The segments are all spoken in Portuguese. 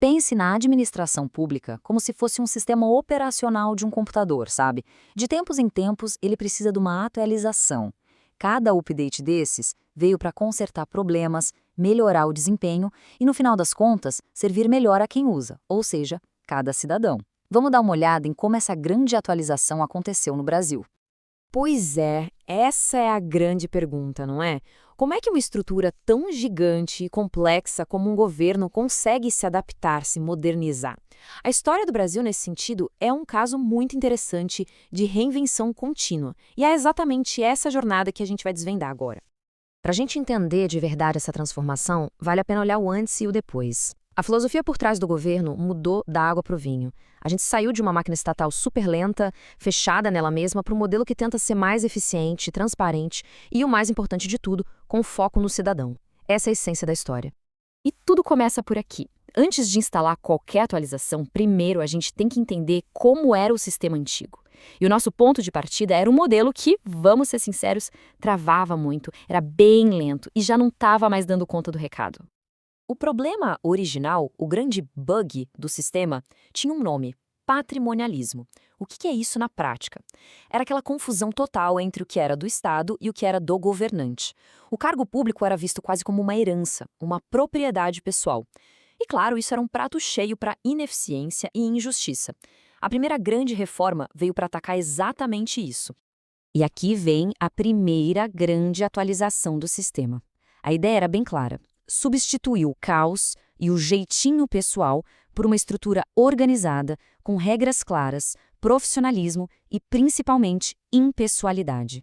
Pense na administração pública como se fosse um sistema operacional de um computador, sabe? De tempos em tempos, ele precisa de uma atualização. Cada update desses veio para consertar problemas, melhorar o desempenho e, no final das contas, servir melhor a quem usa, ou seja, cada cidadão. Vamos dar uma olhada em como essa grande atualização aconteceu no Brasil. Pois é, essa é a grande pergunta, não é? Como é que uma estrutura tão gigante e complexa como um governo consegue se adaptar, se modernizar? A história do Brasil, nesse sentido, é um caso muito interessante de reinvenção contínua. E é exatamente essa jornada que a gente vai desvendar agora. Para a gente entender de verdade essa transformação, vale a pena olhar o antes e o depois. A filosofia por trás do governo mudou da água para o vinho. A gente saiu de uma máquina estatal super lenta, fechada nela mesma, para um modelo que tenta ser mais eficiente, transparente e, o mais importante de tudo, com foco no cidadão. Essa é a essência da história. E tudo começa por aqui. Antes de instalar qualquer atualização, primeiro a gente tem que entender como era o sistema antigo. E o nosso ponto de partida era um modelo que, vamos ser sinceros, travava muito, era bem lento e já não estava mais dando conta do recado. O problema original, o grande bug do sistema, tinha um nome: patrimonialismo. O que é isso na prática? Era aquela confusão total entre o que era do Estado e o que era do governante. O cargo público era visto quase como uma herança, uma propriedade pessoal. E claro, isso era um prato cheio para ineficiência e injustiça. A primeira grande reforma veio para atacar exatamente isso. E aqui vem a primeira grande atualização do sistema. A ideia era bem clara: substituir o caos e o jeitinho pessoal por uma estrutura organizada, com regras claras, profissionalismo e, principalmente, impessoalidade.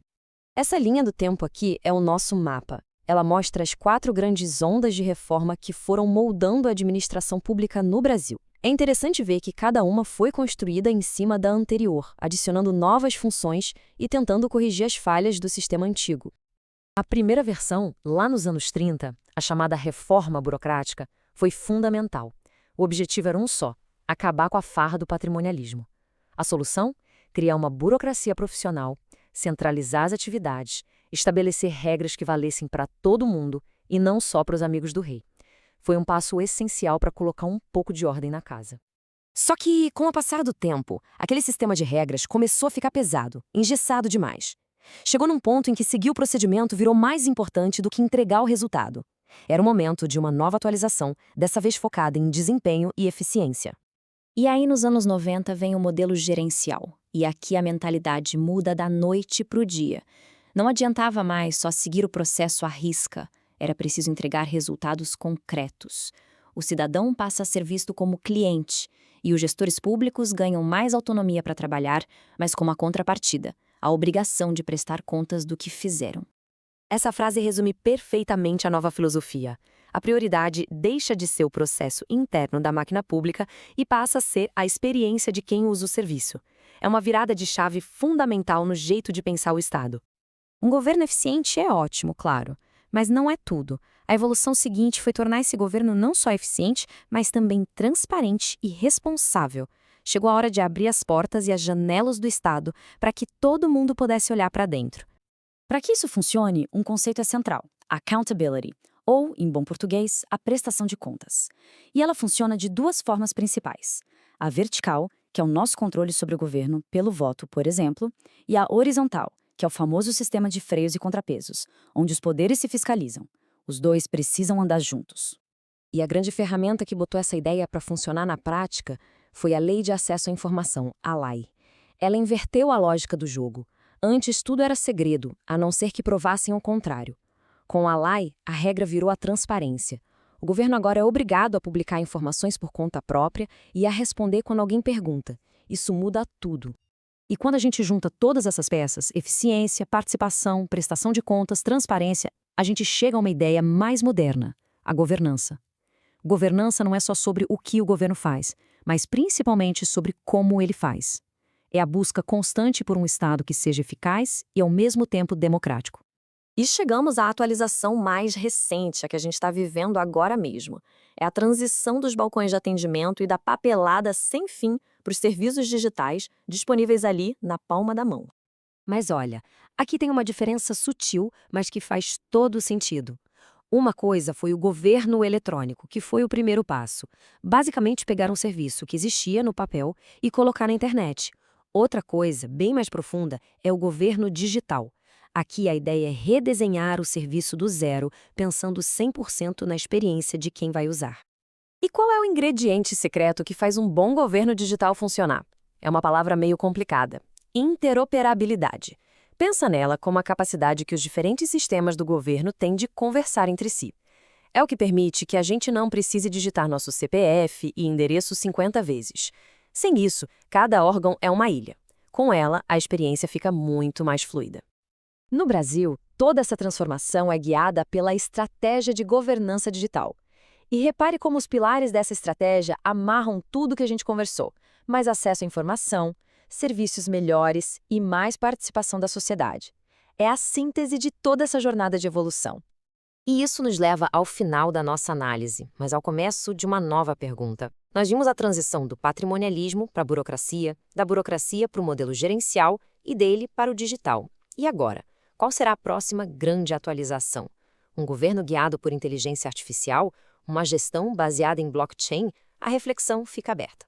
Essa linha do tempo aqui é o nosso mapa. Ela mostra as 4 grandes ondas de reforma que foram moldando a administração pública no Brasil. É interessante ver que cada uma foi construída em cima da anterior, adicionando novas funções e tentando corrigir as falhas do sistema antigo. A primeira versão, lá nos anos 30, a chamada reforma burocrática, foi fundamental. O objetivo era um só: acabar com a farra do patrimonialismo. A solução? Criar uma burocracia profissional, centralizar as atividades, estabelecer regras que valessem para todo mundo e não só para os amigos do rei. Foi um passo essencial para colocar um pouco de ordem na casa. Só que, com o passar do tempo, aquele sistema de regras começou a ficar pesado, engessado demais. Chegou num ponto em que seguir o procedimento virou mais importante do que entregar o resultado. Era o momento de uma nova atualização, dessa vez focada em desempenho e eficiência. E aí, nos anos 90, vem o modelo gerencial. E aqui a mentalidade muda da noite para o dia. Não adiantava mais só seguir o processo à risca. Era preciso entregar resultados concretos. O cidadão passa a ser visto como cliente, e os gestores públicos ganham mais autonomia para trabalhar, mas com uma contrapartida: a obrigação de prestar contas do que fizeram. Essa frase resume perfeitamente a nova filosofia. A prioridade deixa de ser o processo interno da máquina pública e passa a ser a experiência de quem usa o serviço. É uma virada de chave fundamental no jeito de pensar o Estado. Um governo eficiente é ótimo, claro, mas não é tudo. A evolução seguinte foi tornar esse governo não só eficiente, mas também transparente e responsável. Chegou a hora de abrir as portas e as janelas do Estado para que todo mundo pudesse olhar para dentro. Para que isso funcione, um conceito é central: accountability, ou, em bom português, a prestação de contas. E ela funciona de 2 formas principais: a vertical, que é o nosso controle sobre o governo pelo voto, por exemplo, e a horizontal, que é o famoso sistema de freios e contrapesos, onde os poderes se fiscalizam. Os dois precisam andar juntos. E a grande ferramenta que botou essa ideia para funcionar na prática foi a Lei de Acesso à Informação, a LAI. Ela inverteu a lógica do jogo. Antes tudo era segredo, a não ser que provassem o contrário. Com a LAI, a regra virou a transparência. O governo agora é obrigado a publicar informações por conta própria e a responder quando alguém pergunta. Isso muda tudo. E quando a gente junta todas essas peças, eficiência, participação, prestação de contas, transparência, a gente chega a uma ideia mais moderna: a governança. Governança não é só sobre o que o governo faz, mas principalmente sobre como ele faz. É a busca constante por um Estado que seja eficaz e, ao mesmo tempo, democrático. E chegamos à atualização mais recente, a que a gente está vivendo agora mesmo. É a transição dos balcões de atendimento e da papelada sem fim para os serviços digitais disponíveis ali na palma da mão. Mas olha, aqui tem uma diferença sutil, mas que faz todo sentido. Uma coisa foi o governo eletrônico, que foi o primeiro passo. Basicamente, pegar um serviço que existia no papel e colocar na internet. Outra coisa, bem mais profunda, é o governo digital. Aqui a ideia é redesenhar o serviço do zero, pensando 100% na experiência de quem vai usar. E qual é o ingrediente secreto que faz um bom governo digital funcionar? É uma palavra meio complicada. Interoperabilidade. Pensa nela como a capacidade que os diferentes sistemas do governo têm de conversar entre si. É o que permite que a gente não precise digitar nosso CPF e endereço 50 vezes. Sem isso, cada órgão é uma ilha. Com ela, a experiência fica muito mais fluida. No Brasil, toda essa transformação é guiada pela estratégia de governança digital. E repare como os pilares dessa estratégia amarram tudo que a gente conversou: mais acesso à informação, serviços melhores e mais participação da sociedade. É a síntese de toda essa jornada de evolução. E isso nos leva ao final da nossa análise, mas ao começo de uma nova pergunta. Nós vimos a transição do patrimonialismo para a burocracia, da burocracia para o modelo gerencial e dele para o digital. E agora? Qual será a próxima grande atualização? Um governo guiado por inteligência artificial? Uma gestão baseada em blockchain? A reflexão fica aberta.